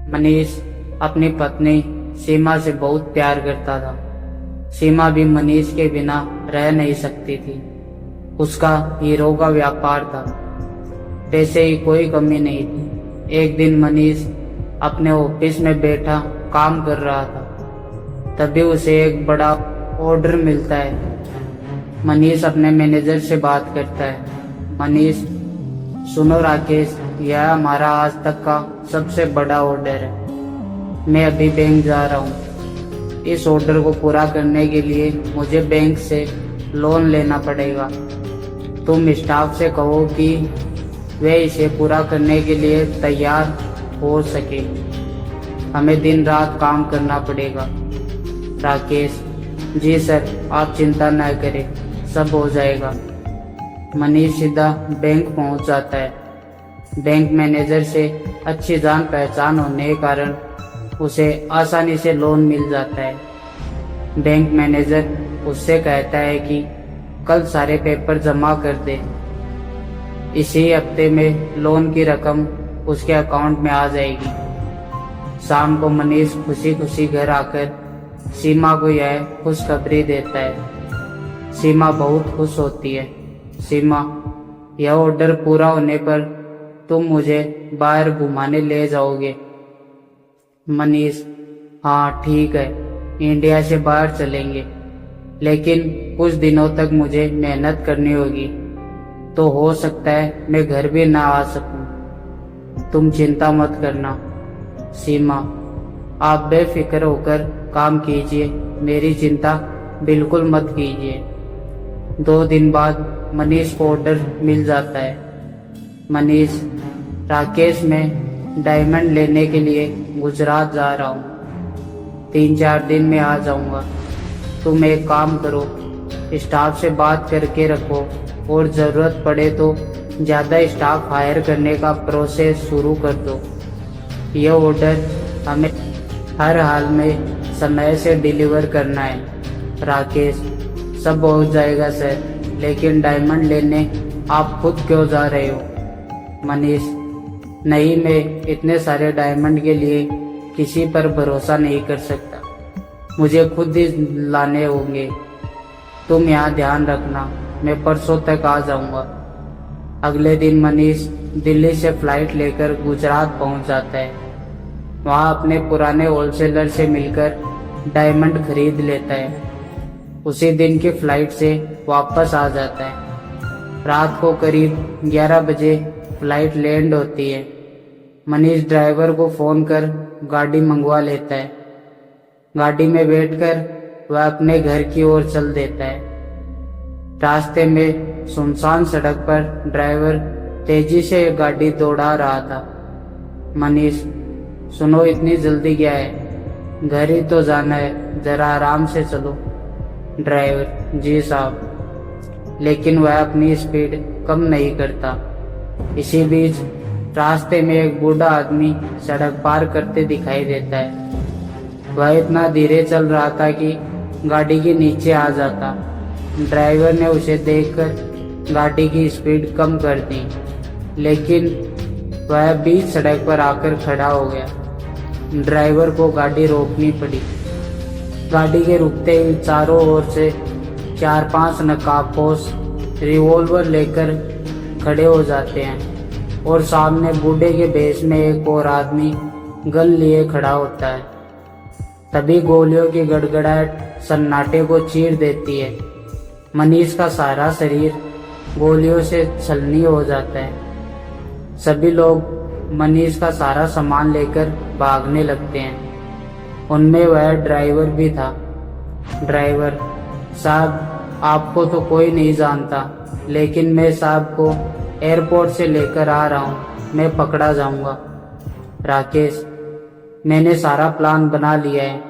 मनीष अपनी पत्नी सीमा से बहुत प्यार करता था। सीमा भी मनीष के बिना रह नहीं सकती थी। उसका हीरो का व्यापार था, पैसे की कोई कमी नहीं थी। एक दिन मनीष अपने ऑफिस में बैठा काम कर रहा था, तभी उसे एक बड़ा ऑर्डर मिलता है। मनीष अपने मैनेजर से बात करता है। मनीष, सुनो राकेश, यह हमारा आज तक का सबसे बड़ा ऑर्डर है। मैं अभी बैंक जा रहा हूँ। इस ऑर्डर को पूरा करने के लिए मुझे बैंक से लोन लेना पड़ेगा। तुम स्टाफ से कहो कि वे इसे पूरा करने के लिए तैयार हो सके। हमें दिन रात काम करना पड़ेगा। राकेश, जी सर, आप चिंता न करें, सब हो जाएगा। मनीष सीधा बैंक पहुंच जाता है। बैंक मैनेजर से अच्छी जान पहचान होने के कारण उसे आसानी से लोन मिल जाता है। बैंक मैनेजर उससे कहता है कि कल सारे पेपर जमा कर दे। इसी हफ्ते में लोन की रकम उसके अकाउंट में आ जाएगी। शाम को मनीष खुशी खुशी घर आकर सीमा को यह खुशखबरी देता है। सीमा बहुत खुश होती है। सीमा, यह ऑर्डर पूरा होने पर तुम मुझे बाहर घुमाने ले जाओगे। मनीष, हाँ ठीक है, इंडिया से बाहर चलेंगे, लेकिन कुछ दिनों तक मुझे मेहनत करनी होगी, तो हो सकता है मैं घर भी ना आ सकूं। तुम चिंता मत करना। सीमा, आप बेफिक्र होकर काम कीजिए, मेरी चिंता बिल्कुल मत कीजिए। 2 दिन बाद मनीष को ऑर्डर मिल जाता है। मनीष, राकेश, मैं डायमंड लेने के लिए गुजरात जा रहा हूँ। 3-4 दिन में आ जाऊँगा। तुम एक काम करो, स्टाफ से बात करके रखो और ज़रूरत पड़े तो ज़्यादा स्टाफ हायर करने का प्रोसेस शुरू कर दो। यह ऑर्डर हमें हर हाल में समय से डिलीवर करना है। राकेश, सब हो जाएगा सर, लेकिन डायमंड लेने आप खुद क्यों जा रहे हो? मनीष, नहीं, मैं इतने सारे डायमंड के लिए किसी पर भरोसा नहीं कर सकता। मुझे खुद ही लाने होंगे। तुम यहाँ ध्यान रखना, मैं परसों तक आ जाऊँगा। अगले दिन मनीष दिल्ली से फ्लाइट लेकर गुजरात पहुँच जाता है। वहाँ अपने पुराने होलसेलर से मिलकर डायमंड खरीद लेता है। उसी दिन की फ्लाइट से वापस आ जाता है। रात को करीब 11 बजे फ्लाइट लैंड होती है। मनीष ड्राइवर को फ़ोन कर गाड़ी मंगवा लेता है। गाड़ी में बैठकर वह अपने घर की ओर चल देता है। रास्ते में सुनसान सड़क पर ड्राइवर तेजी से गाड़ी दौड़ा रहा था। मनीष, सुनो, इतनी जल्दी क्या है? घर ही तो जाना है, जरा आराम से चलो। ड्राइवर, जी साहब, लेकिन वह अपनी स्पीड कम नहीं करता। इसी बीच रास्ते में एक बूढ़ा आदमी सड़क पार करते दिखाई देता है। वह इतना धीरे चल रहा था कि गाड़ी के नीचे आ जाता। ड्राइवर ने उसे देखकर गाड़ी की स्पीड कम कर दी, लेकिन वह बीच सड़क पर आकर खड़ा हो गया। ड्राइवर को गाड़ी रोकनी पड़ी। गाड़ी के रुकते ही चारों ओर से 4-5 नकाबपोश रिवॉल्वर लेकर खड़े हो जाते हैं और सामने बूढ़े के भेष में एक और आदमी गन लिए खड़ा होता है। तभी गोलियों की गड़गड़ाहट सन्नाटे को चीर देती है। मनीष का सारा शरीर गोलियों से छलनी हो जाता है। सभी लोग मनीष का सारा सामान लेकर भागने लगते हैं। उनमें वह ड्राइवर भी था। ड्राइवर साहब, आपको तो कोई नहीं जानता, लेकिन मैं साहब को एयरपोर्ट से लेकर आ रहा हूँ, मैं पकड़ा जाऊँगा। राकेश, मैंने सारा प्लान बना लिया है,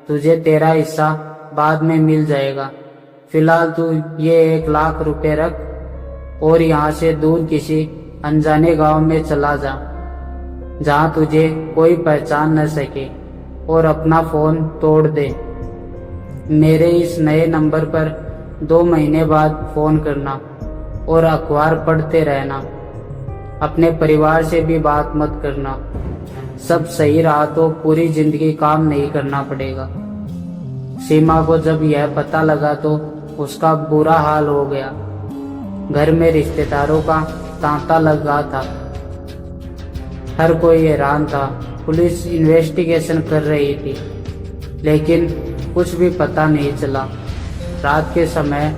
तुझे तेरा हिस्सा बाद में मिल जाएगा। फिलहाल तू ये 1 लाख रुपए रख और यहाँ से दूर किसी अनजाने गांव में चला जा, जहाँ तुझे कोई पहचान न सके, और अपना फ़ोन तोड़ दे। मेरे इस नए नंबर पर 2 महीने बाद फ़ोन करना और अखबार पढ़ते रहना। अपने परिवार से भी बात मत करना। सब सही रहा तो पूरी जिंदगी काम नहीं करना पड़ेगा। सीमा को जब यह पता लगा तो उसका बुरा हाल हो गया। घर में रिश्तेदारों का तांता लगा था। हर कोई हैरान था। पुलिस इन्वेस्टिगेशन कर रही थी, लेकिन कुछ भी पता नहीं चला। रात के समय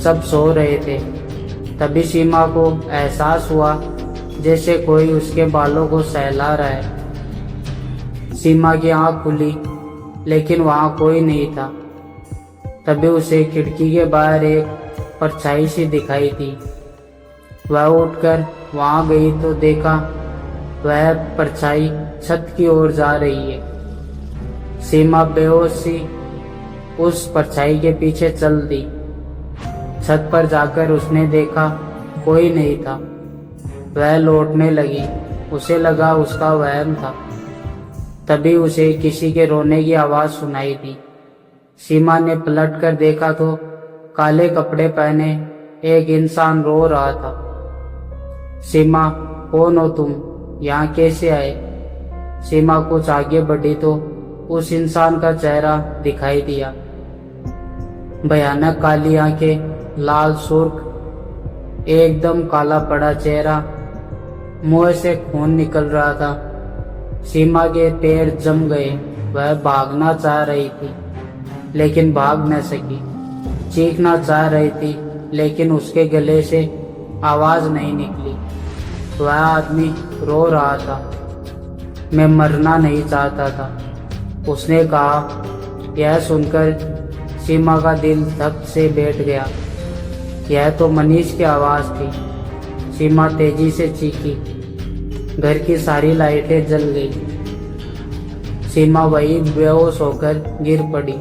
सब सो रहे थे। तभी सीमा को एहसास हुआ जैसे कोई उसके बालों को सहला रहा है। सीमा की आंख खुली, लेकिन वहां कोई नहीं था। तभी उसे खिड़की के बाहर एक परछाई सी दिखाई दी। वह उठकर वहां गई तो देखा वह परछाई छत की ओर जा रही है। सीमा बेहोश सी उस परछाई के पीछे चल दी। छत पर जाकर उसने देखा कोई नहीं था। वह लौटने लगी। उसे लगा उसका वहम था। तभी उसे किसी के रोने की आवाज सुनाई दी। सीमा ने पलट कर देखा तो काले कपड़े पहने एक इंसान रो रहा था। सीमा, कौन हो तुम? यहाँ कैसे आए? सीमा कुछ आगे बढ़ी तो उस इंसान का चेहरा दिखाई दिया। भयानक काली आंखें, लाल सुर्ख, एकदम काला पड़ा चेहरा, मुंह से खून निकल रहा था। सीमा के पैर जम गए। वह भागना चाह रही थी, लेकिन भाग न सकी। चीखना चाह रही थी, लेकिन उसके गले से आवाज नहीं निकली। वह आदमी रो रहा था। मैं मरना नहीं चाहता था, उसने कहा। यह सुनकर सीमा का दिल धक से बैठ गया। यह तो मनीष की आवाज थी। सीमा तेजी से चीखी। घर की सारी लाइटें जल गई। सीमा वही बेहोश होकर गिर पड़ी।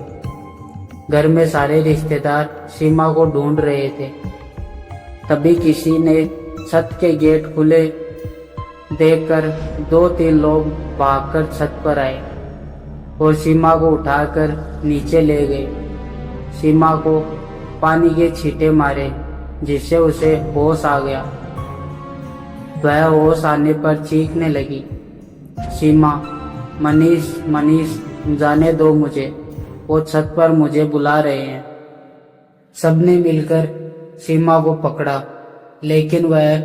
घर में सारे रिश्तेदार सीमा को ढूंढ रहे थे। तभी किसी ने छत के गेट खुले देखकर 2-3 लोग भागकर छत पर आए और सीमा को उठाकर नीचे ले गए। सीमा को पानी के छींटे मारे, जिससे उसे होश आ गया। वह होश आने पर चीखने लगी, सीमा, मनीष, मनीष, जाने दो मुझे, वो छत पर मुझे बुला रहे हैं। सबने मिलकर सीमा को पकड़ा, लेकिन वह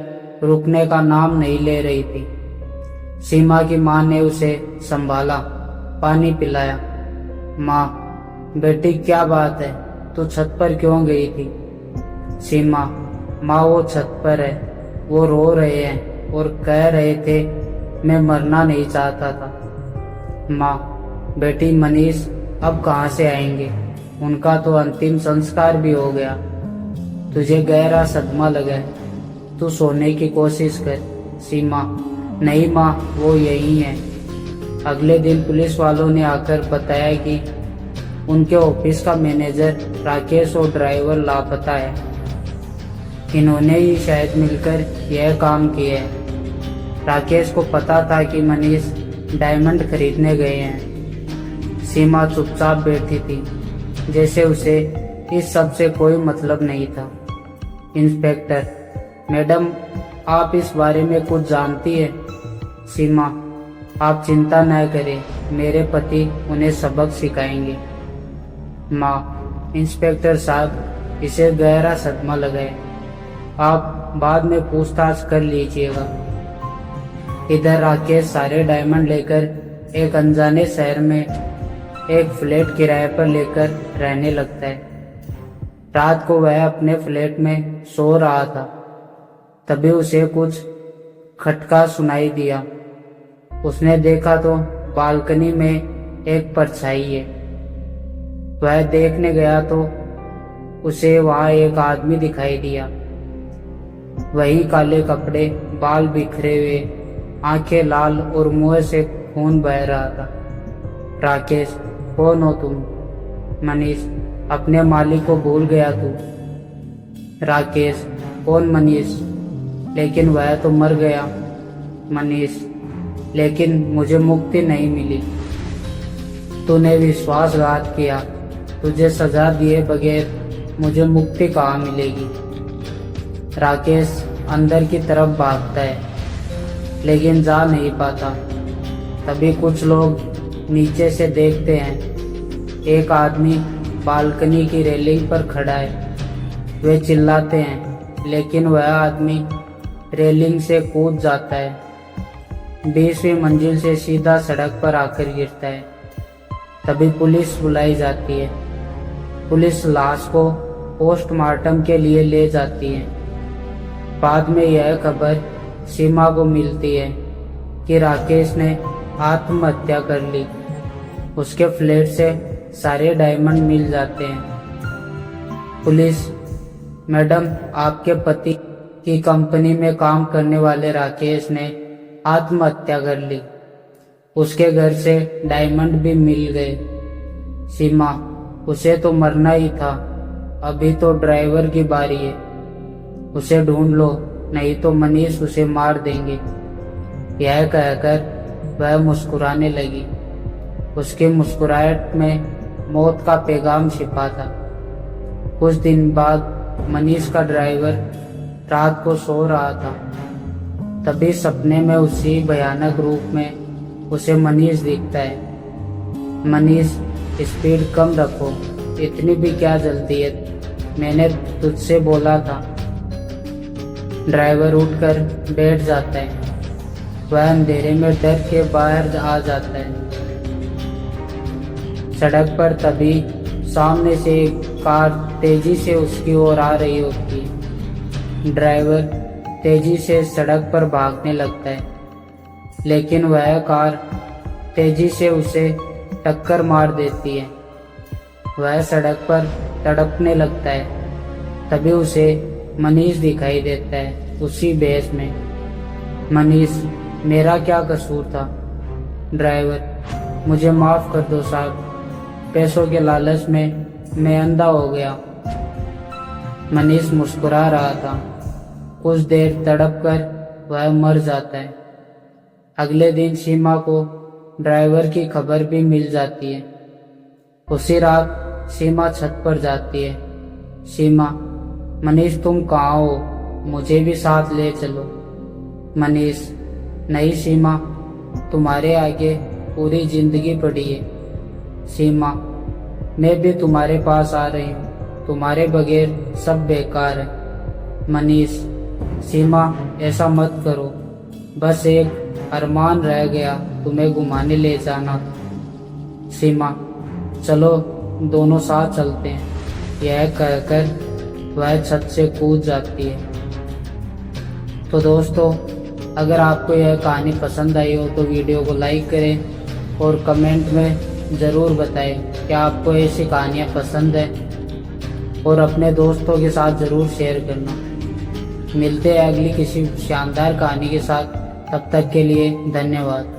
रुकने का नाम नहीं ले रही थी। सीमा की माँ ने उसे संभाला, पानी पिलाया। माँ, बेटी क्या बात है, तू छत पर क्यों गई थी? सीमा, माँ वो छत पर है, वो रो रहे हैं और कह रहे थे मैं मरना नहीं चाहता था। माँ, बेटी मनीष अब कहाँ से आएंगे? उनका तो अंतिम संस्कार भी हो गया। तुझे गहरा सदमा लगा है, तू सोने की कोशिश कर। सीमा, नहीं माँ, वो यही है। अगले दिन पुलिस वालों ने आकर बताया कि उनके ऑफिस का मैनेजर राकेश और ड्राइवर लापता है। इन्होंने ही शायद मिलकर यह काम किया है। राकेश को पता था कि मनीष डायमंड खरीदने गए हैं। सीमा चुपचाप बैठी थी, जैसे उसे इस सब से कोई मतलब नहीं था। इंस्पेक्टर, मैडम, आप इस बारे में कुछ जानती है? सीमा, आप चिंता न करें, मेरे पति उन्हें सबक सिखाएंगे। माँ, इंस्पेक्टर साहब, इसे गहरा सदमा लगा है, आप बाद में पूछताछ कर लीजिएगा। इधर राकेश सारे डायमंड लेकर एक अनजाने शहर में एक फ्लैट किराए पर लेकर रहने लगता है। रात को वह अपने फ्लैट में सो रहा था। तभी उसे कुछ खटका सुनाई दिया। उसने देखा तो बालकनी में एक परछाई है। वह देखने गया तो उसे वहां एक आदमी दिखाई दिया। वही काले कपड़े, बाल बिखरे हुए, आंखें लाल और मुंह से खून बह रहा था। राकेश, कौन हो तुम? मनीष, अपने मालिक को भूल गया तू? राकेश, कौन मनीष? लेकिन वह तो मर गया। मनीष, लेकिन मुझे मुक्ति नहीं मिली। तूने विश्वासघात किया, तुझे सजा दिए बगैर मुझे मुक्ति कहाँ मिलेगी? राकेश, अंदर की तरफ भागता है, लेकिन जा नहीं पाता। तभी कुछ लोग नीचे से देखते हैं। एक आदमी बालकनी की रेलिंग पर खड़ा है। वे चिल्लाते हैं, लेकिन वह आदमी रेलिंग से कूद जाता है। 20वीं मंजिल से सीधा सड़क पर आकर गिरता है। तभी पुलिस बुलाई जाती है। पुलिस लाश को पोस्टमार्टम के लिए ले जाती है। बाद में यह खबर सीमा को मिलती है कि राकेश ने आत्महत्या कर ली। उसके फ्लैट से सारे डायमंड मिल जाते हैं। पुलिस, मैडम, आपके पति की कंपनी में काम करने वाले राकेश ने आत्महत्या कर ली। उसके घर से डायमंड भी मिल गए। सीमा, उसे तो मरना ही था। अभी तो ड्राइवर की बारी है। उसे ढूंढ लो, नहीं तो मनीष उसे मार देंगे। यह कहकर वह मुस्कुराने लगी। उसकी मुस्कुराहट में मौत का पैगाम छिपा था। कुछ दिन बाद मनीष का ड्राइवर रात को सो रहा था। तभी सपने में उसी भयानक रूप में उसे मनीष दिखता है। मनीष, स्पीड कम रखो, इतनी भी क्या जल्दी है, मैंने तुझसे बोला था। ड्राइवर उठकर बैठ जाता है। वह अंधेरे में डर के बाहर आ जाता है। सड़क पर तभी सामने से एक कार तेजी से उसकी ओर आ रही होती है। ड्राइवर तेजी से सड़क पर भागने लगता है, लेकिन वह कार तेजी से उसे टक्कर मार देती है। वह सड़क पर तड़पने लगता है। तभी उसे मनीष दिखाई देता है, उसी भेष में। मनीष, मेरा क्या कसूर था? ड्राइवर, मुझे माफ कर दो साहब, पैसों के लालच में मैं अंधा हो गया। मनीष मुस्कुरा रहा था। कुछ देर तड़प कर वह मर जाता है। अगले दिन सीमा को ड्राइवर की खबर भी मिल जाती है। उसी रात सीमा छत पर जाती है। सीमा, मनीष तुम कहाँ हो? मुझे भी साथ ले चलो। मनीष, नहीं सीमा, तुम्हारे आगे पूरी जिंदगी पड़ी है। सीमा, मैं भी तुम्हारे पास आ रही हूँ, तुम्हारे बगैर सब बेकार है। मनीष, सीमा, ऐसा मत करो, बस एक अरमान रह गया, तुम्हें घुमाने ले जाना। सीमा, चलो दोनों साथ चलते हैं। यह कहकर वह छत से कूद जाती है। तो दोस्तों, अगर आपको यह कहानी पसंद आई हो तो वीडियो को लाइक करें और कमेंट में ज़रूर बताएं कि आपको ऐसी कहानियाँ पसंद है, और अपने दोस्तों के साथ ज़रूर शेयर करना। मिलते हैं अगली किसी शानदार कहानी के साथ। तब तक के लिए धन्यवाद।